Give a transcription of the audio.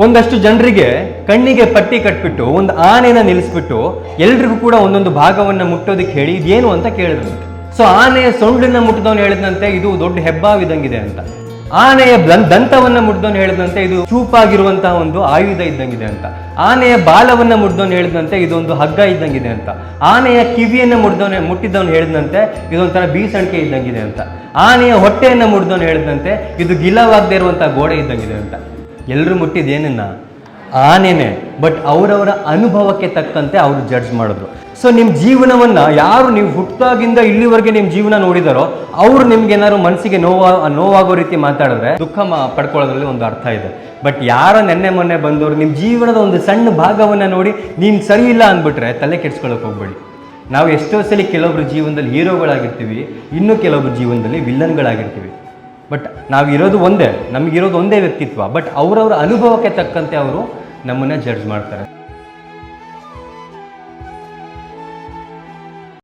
ಒಂದಷ್ಟು ಜನರಿಗೆ ಕಣ್ಣಿಗೆ ಪಟ್ಟಿ ಕಟ್ಬಿಟ್ಟು ಒಂದು ಆನೆನ ನಿಲ್ಲಿಸ್ಬಿಟ್ಟು ಎಲ್ರಿಗೂ ಕೂಡ ಒಂದೊಂದು ಭಾಗವನ್ನ ಮುಟ್ಟೋದಕ್ಕೆ ಹೇಳಿ ಇದೇನು ಅಂತ ಕೇಳಿದ್ರಂತೆ. ಸೊ ಆನೆಯ ಸೊಂಡನ್ನ ಮುಟ್ಟಿದವನು ಹೇಳಿದಂತೆ ಇದು ದೊಡ್ಡ ಹೆಬ್ಬಾವಿದಂಗಿದೆ ಅಂತ. ಆನೆಯ ದಂತವನ್ನ ಮುಟ್ಟಿದವನು ಹೇಳಿದಂತೆ ಇದು ಚೂಪಾಗಿರುವಂತಹ ಒಂದು ಆಯುಧ ಇದ್ದಂಗಿದೆ ಅಂತ. ಆನೆಯ ಬಾಲವನ್ನ ಮುಟ್ಟಿದವನು ಹೇಳಿದಂತೆ ಇದೊಂದು ಹಗ್ಗ ಇದ್ದಂಗಿದೆ ಅಂತ. ಆನೆಯ ಕಿವಿಯನ್ನ ಮುಟ್ಟಿದವನು ಹೇಳಿದಂತೆ ಇದೊಂಥರ ಬೀಸಣಿಕೆ ಇದ್ದಂಗಿದೆ ಅಂತ. ಆನೆಯ ಹೊಟ್ಟೆಯನ್ನ ಮುಟ್ಟಿದವನು ಹೇಳಿದಂತೆ ಇದು ಗಿಲವಾಗದೇ ಇರುವಂತಹ ಗೋಡೆ ಇದ್ದಂಗಿದೆ ಅಂತ. ಎಲ್ಲರೂ ಮುಟ್ಟಿದ್ದೇನನ್ನ ಆನೆನೆ, ಬಟ್ ಅವರವರ ಅನುಭವಕ್ಕೆ ತಕ್ಕಂತೆ ಅವರು ಜಡ್ಜ್ ಮಾಡಿದ್ರು. ಸೊ ನಿಮ್ಮ ಜೀವನವನ್ನ ಯಾರು ನೀವು ಹುಟ್ಟಾಗಿಂದ ಇಲ್ಲಿವರೆಗೆ ನಿಮ್ಮ ಜೀವನ ನೋಡಿದಾರೋ ಅವ್ರು ನಿಮ್ಗೆ ಏನಾದ್ರು ಮನಸ್ಸಿಗೆ ನೋವಾಗೋ ರೀತಿ ಮಾತಾಡಿದ್ರೆ ದುಃಖ ಪಡ್ಕೊಳ್ಳೋದ್ರಲ್ಲಿ ಒಂದು ಅರ್ಥ ಇದೆ. ಬಟ್ ಯಾರೋ ನೆನ್ನೆ ಮೊನ್ನೆ ಬಂದವರು ನಿಮ್ಮ ಜೀವನದ ಒಂದು ಸಣ್ಣ ಭಾಗವನ್ನ ನೋಡಿ ನೀನು ಸರಿ ಇಲ್ಲ ಅಂದ್ಬಿಟ್ರೆ ತಲೆ ಕೆಡ್ಸ್ಕೊಳಕ್ ಹೋಗ್ಬೇಡಿ. ನಾವು ಎಷ್ಟೋ ಸಲ ಕೆಲವೊಬ್ರು ಜೀವನದಲ್ಲಿ ಹೀರೋಗಳಾಗಿರ್ತೀವಿ, ಇನ್ನು ಕೆಲವೊಬ್ರು ಜೀವನದಲ್ಲಿ ವಿಲ್ಲನ್ಗಳಾಗಿರ್ತೀವಿ. ಬಟ್ ನಾವಿರೋದು ಒಂದೇ, ನಮಗಿರೋದು ಒಂದೇ ವ್ಯಕ್ತಿತ್ವ. ಬಟ್ ಅವರವರ ಅನುಭವಕ್ಕೆ ತಕ್ಕಂತೆ ಅವರು ನಮ್ಮನ್ನ ಜಡ್ಜ್ ಮಾಡ್ತಾರೆ.